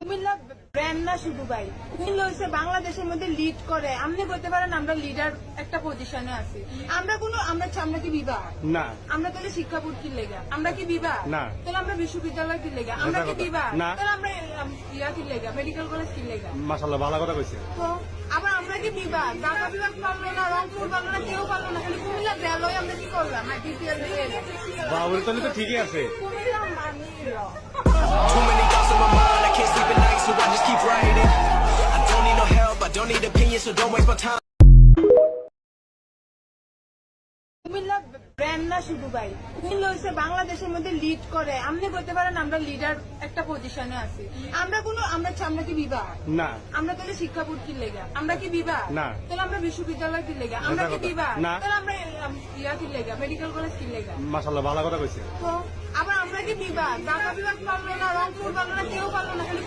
Comilla brand না শুধু ভাই, কুমিল্লা হচ্ছে বাংলাদেশের মধ্যে লিড করে। আপনি বলতে পারেন আমরা লিডার একটা পজিশনে আছি। আমরা কি বিভাগ না, আমরা তাহলে শিক্ষা বোর্ড কি লেগা? আমরা কি বিভাগ না, তাহলে আমরা বিশ্ববিদ্যালয় কি লেগা? আমরা কি বিভাগ না, তাহলে আমরা ইয়া কি লেগা? মেডিকেল কলেজ কি লেগা? মাশাআল্লাহ ভালো কথা কইছে। তো আবার আমরা কি বিভাগ? ঢাকা বিভাগ পারলো না, রংপুর পারলো না, কেউ পারলো না, খালি কুমিল্লা রেলওয়ে আমরা কি করলাম? বাবুর তো ঠিকই আছে। কুমিল্লা মানিল Too many thoughts on my mind, I can't sleep at night, so I just keep writing. I don't need no help, I don't need opinions, so don't waste my time. Comilla brand না শুধু ভাই, কুমিল্লা হচ্ছে বাংলাদেশের মধ্যে lead করে। আপনি বলতে পারেন আমরা লিডার একটা পজিশনে আছি। আমরা কি বিভাগ? না, আমরা তাহলে শিক্ষা বোর্ড কি লেগা? আমরা কি বিভাগ? না, তাহলে আমরা বিশ্ববিদ্যালয় কি লেগা? আমরা কি বিভাগ না, তাহলে আমরা ইয়া কি লেগা? মেডিকেল কলেজ কি লেগা? মাশাআল্লাহ ভালো কথা কইছে। তো আবার আমরা কি বিভাগ? ঢাকা বিভাগ পারলো না, রংপুর পারলো না, কেউ পারলো না, খালি